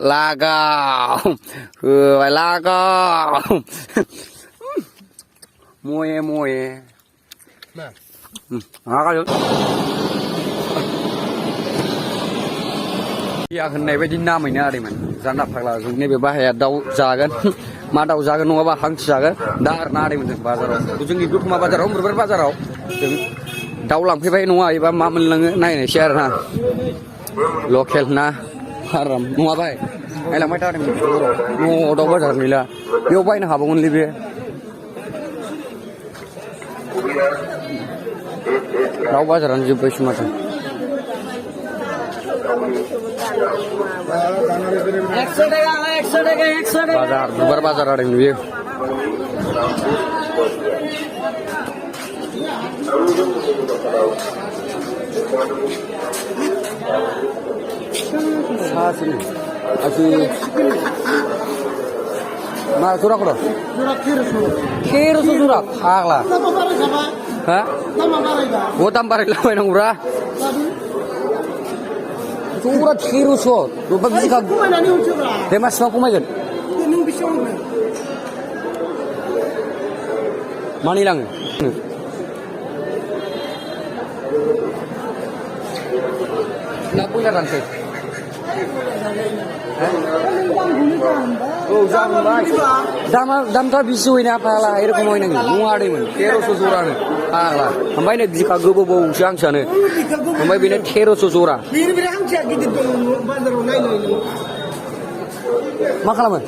Lagaw phải lagaw mua cái ya này với Nam mình nè đi mình gian đập hoặc là dùng này bị ba hè đau jagan mà đau jagan nó ba hang jagan dar na đi mình bazar rồi chúng itu cuma bazar rồi berbazar rồi đau lòng khi vậy nó ba mà mình là này share na local na haram nó vậy hay là mấy ta đi mình nó đâu bazar này là yêu vậy nó học bằng libya đau bazar anh chụp cái mà बाजार दुबार बाजार आड़े नुयो सासनी असी मा सुरा करो खेर सुरा खागला हाँ वो तम बारे ला मैं नंगुरा Surat khiru so, lupa bisa kag. Demas mau kumajan. Mani lang. Nak punya rantai. Oh, jam baik. Dam tak bisu ini apa lah? Air kemana ni? Muar ni mana? Kero susuran. Ah lah. Hambai ni jika gobo bau siang sana. Hambai bina kero susuran. Makalah mana?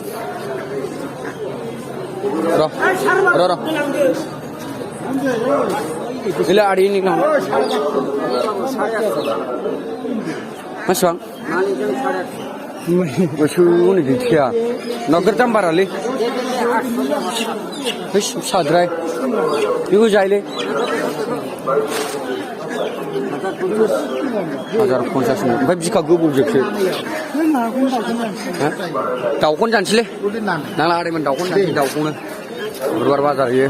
Roh. Ila ada ini kan? Mas bang? Masuk ni dia. Nak kerjam barali? Hish sadrai. Ibu jahile. 1050 ओमफ्राय बिखा गोबौ जोबसो दाउखौनो जानोसैलै नांला आदैमोन दाउखौनो जानोसै दाउखौनो बुधबार बाजार होयो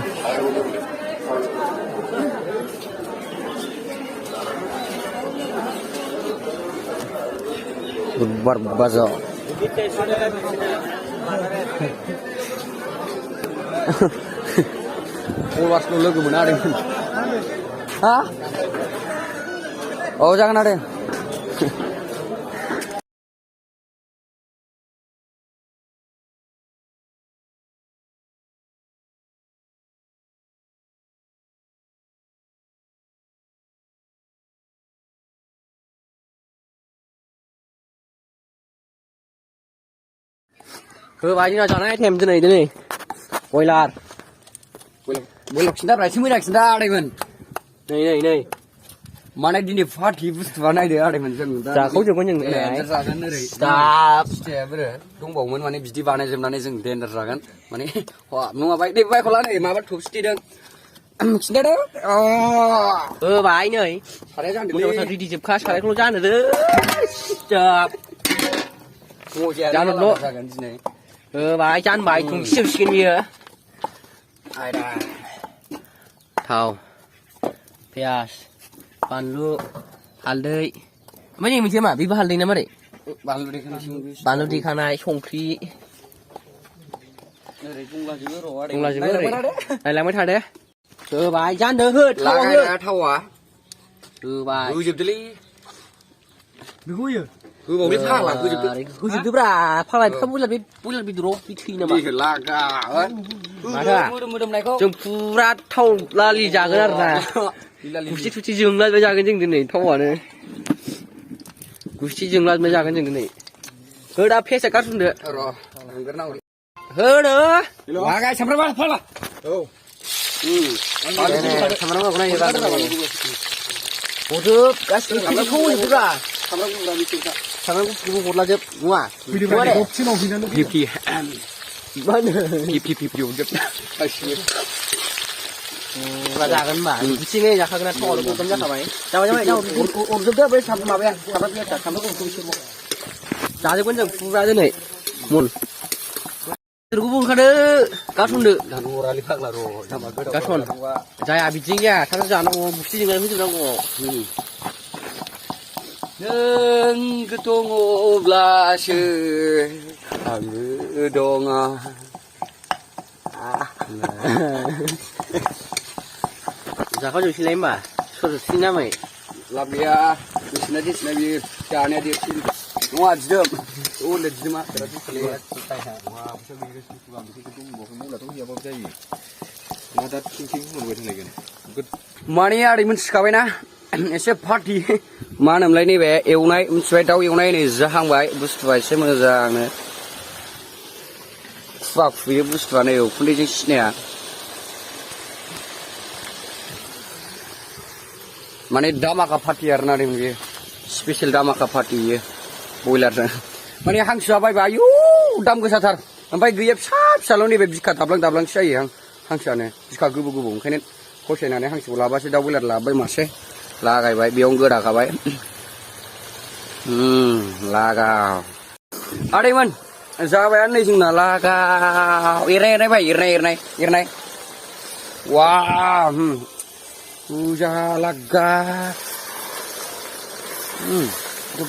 बुधबार बाजार Polwasno लोगो मोना आदैमोन हा Oh jangan ada. Bài như nào chọn ai thèm thế này. Quay lạt. Quay lọc xin đáp lại 90 xin ra đây mình. Này. Mana di ni party bus mana dia ada macam tu. Dah kau jangan yang ni. Ragan ni. Stop. Ber. Dong bau mana biji mana jam mana jeng den ragan. Mana. Wah, nunggu baik. Baik kalau ni mawar thup sti deng. Sudah dah. Baik ni. Hari jangan dulu. Jangan di jeb khas. Hari kalau jangan ada. Stop. Jangan dulu. Baik jangan baik. Tunggu sikit ni. Ada. Tahu. Pias. Banlu, halai, mana yang macam mana? Biba halai nama dek? Banlu di kana, songkri. Tunggu juga dek. Ada macam ada? Baik, jangan dehut. Lagai tahu ah? Baik. Gujib dulu. Bigu ya? Gujib beli phang lah, gujib tu. Gujib tu berapa? Phang lah, kamu lebih drop, lebih tinggi nama. Lagai. Mana? Jemput tahu lali jaga lah. Gusti jumlah macam apa jeng ni? Tahu mana? Gusti jumlah macam apa jeng ni? Hera pes sekat sudah. Hera. Lagai sampai mana? Oh. Sampai mana kau nak jaga? Bodoh, kasih kau ni pula. Sampai kau pula je, muah. Pipi. Mana? Pipi je. Raja kan mah, sih ni jangan kena tolong kau kerja sama ni. Jangan, urus dia boleh sampai apa ya? Sampai dia sampai kau urus semua. Jangan kau jangan pura je ni, mun. Tergubung kada, kasun dek. Dan orang lihat lah roh, kasun. Jaya abijing ya, kalau jangan orang bukti jangan itu jangan. नों दङब्लासो आङो दङ जाखाजोबसैलाय होमबा सरजोबसै नामै लाब गैया बिसिना दिसिना बियो जानाया देरसिन नङा दिदोम उन्दै दिदोमा बिराद माने आदै मिथिखाबायना एसे पार्टि मा होनोमोनलाय नैबे एवनाय मिथिबाय दाउ एवनाय नै जाहांबाय बुस्थुआ एसे मोजांनो खुवा खुयो बुस्थुआ नै उखुन्दैजों सिनाया माने दामाका पार्टि आरोना बेयो स्पेसियेल दामाका पार्टि बेयो बयलारजों माने हांसोआ बायबा आयु दाम गोसाथार ओमफ्राय गैया फिसा फिसाल' नैबे बिखा दाब्लां दाब्लांसो जायो हांसोआनो बिखा गोबौ गोबौ ओंखायनो फसायनानै हांसोखौ लाबासो दाउ बयलार लाबाय मासे लागायबाय बेयावनो गोदाखाबाय लागाव आदैमोन जाबायानो नै जोंना लागाव एरनाय भाइ एरनाय वा बुजा लागा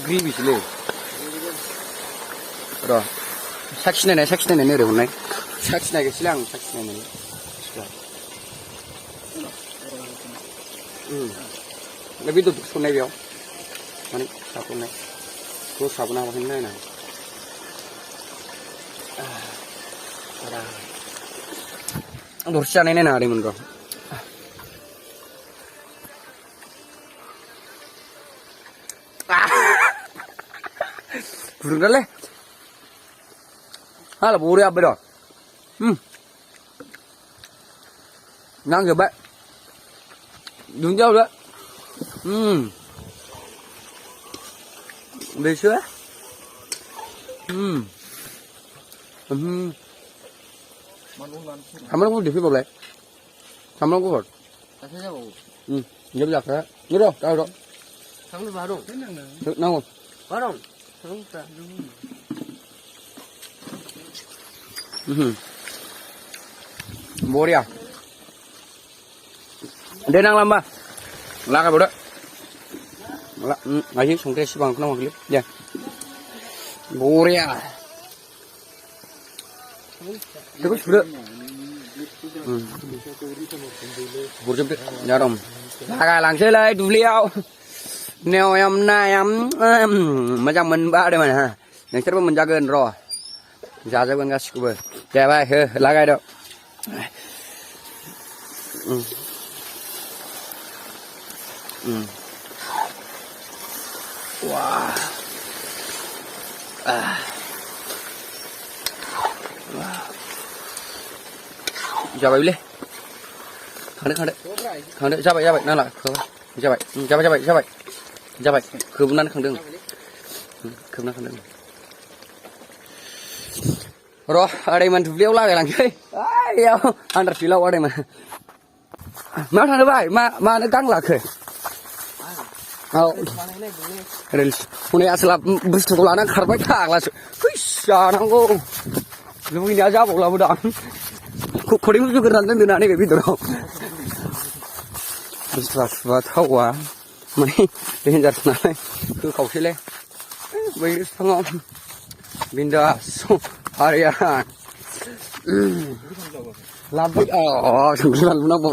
ग्रेभिसोलै र' साखिनायनाय ओरै हरनाय साखिनायगोसैलै आं साखिनायनाय बेदर संनाय बेयाव माने साख'नाय दस्राबो नामाखैनो नायना दरसे जानाय नायना आदैमोन र' गुदुंथारलै हाला बरिया हाब्बाय र' नांजोबबाय दुन्दिया हरदो बेसो सामब्राम गुफुर देफैबावलाय सामब्राम गुफुर दासो जाबावो जेबो जाखाया नै र' दा र' थांनो बहा दं नांगौ बहा दं थांफ्रा बरिया दे नांला होमबा लागायबावदो आयौ संख्रिया एसे बांखौ नांगौलै दे बरिया बेखौ सुदो गुरजोबदो जादम लागायलांसैलाय दुब्लियाव नेवयाम नायाम मोजां मोनबादोंमोन हा नोंसोरबो मोनजागोन र' जाजोबगोन गासिखौबो दे बाय हो लागायदो Wow. Jabai boleh. Khang dek, jabai, nala, jabai, kebunan khang deng, Roh, ada yang mantu beliau lagi lagi. Ayo, andar filau ada yang mana? Mana ada bay, mana gang lagi. Oh, reels. Punya asal bus sekolahnya karpet kaglas. Wih, anakku. Lu ini aja bola muda. Kodi musuh kerantan di nane kayak gitu loh. Buat tahu ah, mana ini jar nane. Tuh kau sih le. Baik sangat. Bindas. Harian. Lampu. Oh, sembilan benar bu.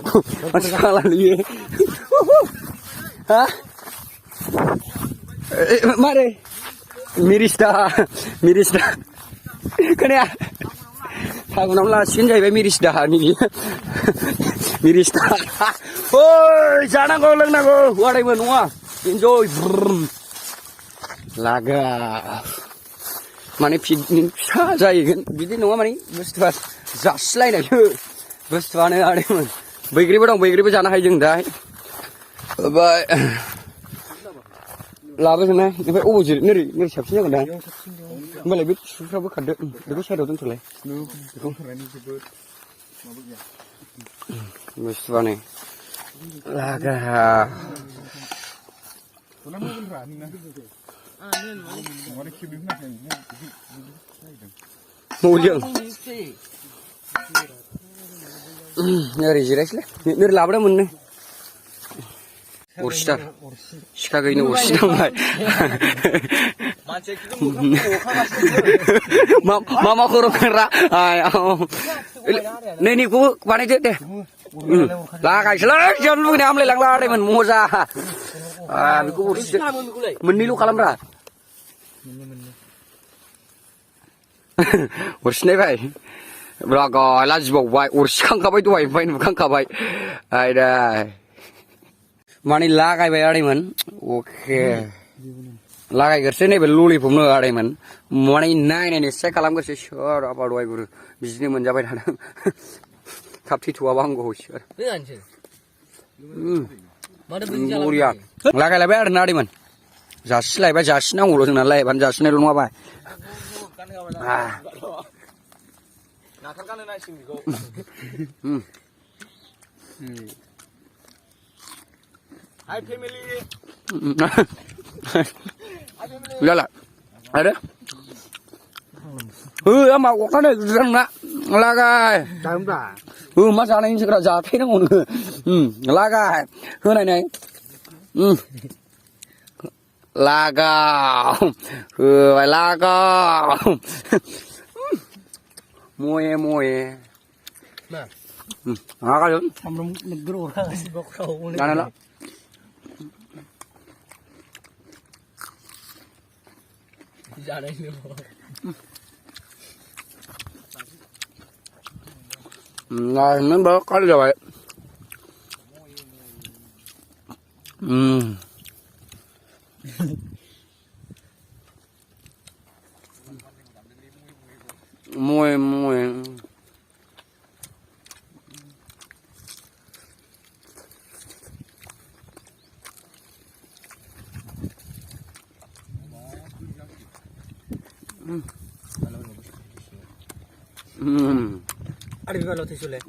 Masalah dia. Hah? Mari. Mirista. Kena. Aku nampak sini jadi mirista ni. Mirista. Oh, jangan kau leng nago. Warai menua. Enjoy. Laga. Mana pidin saja kan. Pidin nama mana? Bustuan. Jaslai nak je. Bustuan ni ada mana? Baikri jangan hai jeng dah. Bye. Laba sana, ni phải ô gì, neri sập xí nhá còn đây. Mà lại biết sao biết khẩn được xe đầu tiên thử lại. Mesti này. Laga. Mau liang. Neri jelas lah. Neri laba dah mana? अरसिथार सिखा गैयिनो अरसि नांबाय मा खर' खांग्रा नैनिखौ बानायदो दे लागायसैलै जों लुगैनाय आमलायलांला आदैमोन मजा बेखौ अरसिदो मोननैल' खालामब्रा अरसिनायबाय ब्लागाय लाजिबावबाय अरसिखांखाबाय दहाय नुखांखाबाय आयदा माने लागायबाय आदैमोन अके लागायग्रोसै नैबे ललिपपनो आदैमोन माने नायनायनो सेक खालामग्रोसै सोर आबा दहाय गुरु बिदिनो मोनजाबाय थादों थाब थैथ'आबा हामगौ सोर बरिया लागायलायबाय आरोना आदैमोन जासिलायबाय जासिनांगौल' जोंना लायबानो जासिनायल' नङाबा Hi family. Lala, ada? Ama kok ada sedang nak lagai. Tahu tak? Masa ini segera jatuh dong. Lagai. Này này. Lagai. Phải lagai. Mua. Nah. Lagai dong. Sampai negro orang si bokau. Mana lah? Dạ đây nữa. Rồi nó bớt có rồi. Mùi. Ada juga lo tisu le.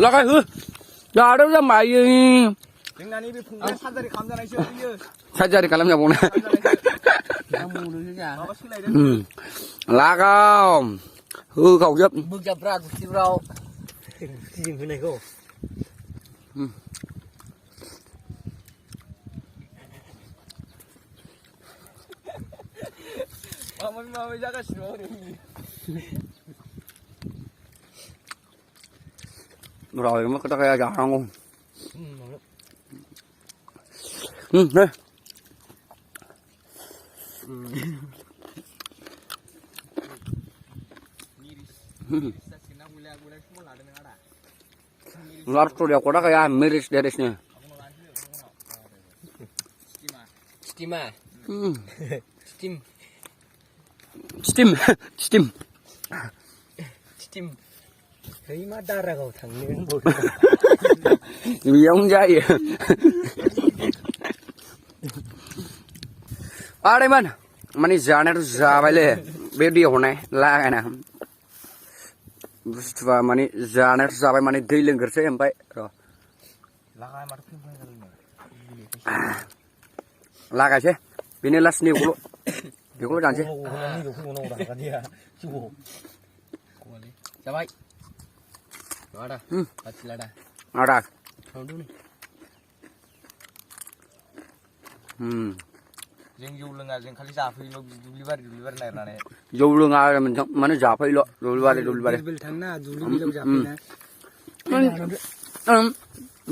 Lagai 야, đâu ra mày Dengan ini pun sadari kamdan aja dia. 사자리 갈람냐 보네. Kamu dulu ya. Apa sih lah? 라가 cậu giúp. Bước chập ra của siêu rau. Gì cái này cô? Mama jaga semua ni. Rồi mới có cái gà không? Đây. Lor tu dia kodak ya miris derisnya. Steam à? Steam. Thấy má đa ra cầu thằng này bột. Vì ông dây. À đây mình जाने तो जा वाले video होने लागे ना बुस्तुवा माने जाने तो जाबाय माने दै लोंगोरसै ओमफ्राय र' Lagai मार फिल्म लागायसै बेनो लास्टनि बेखौल' जानोसै Coba. Ada. Kecil ada. ada Tahu dulu nih. Jeng jauh lengah jeng kali sapi lo deliver naik nane. जौ लोङा माने जाफैल' दुलबारि Bil थांना जुलि बिलाव जाफैना.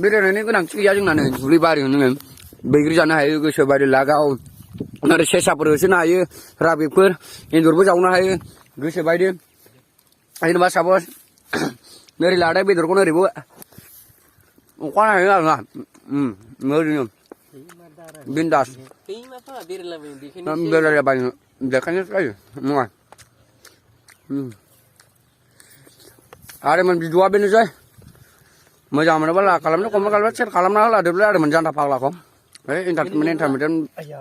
बेरायनायनि गोनांथि गैया जोंना नै दुब्लिबारि नोङो बैग्रि जानो हायो गोसो बायदि लागाव आरो सेसाफोर होसोनो हायो राबिकफोर एन्जरबो जावनो हायो गोसो बायदि जेनेबा सापस नोरै लादो बेदरखौनो ओरैबो अखा हायो आरोना ओरैनो बिन्दास Kayaknya apa berelah bikin. बेरायलाबायनो देखायनो जायो नङा आरोमोन भिडिअआ बेनोसै मोजां मोनोबा लाइक खालामनो कमेन्ट खालामनो शेयार खालामना होलादोब्ला आरोमोन जान्था फाग्लाखौ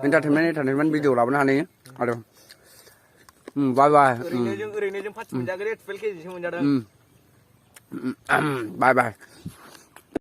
एन्टारटेनमेन्ट भिडिअ लाबोनो हानायनि आरो बाय बाय Orennya jeng pas menjaga dia 12 kg sih menjaga. बाय बाय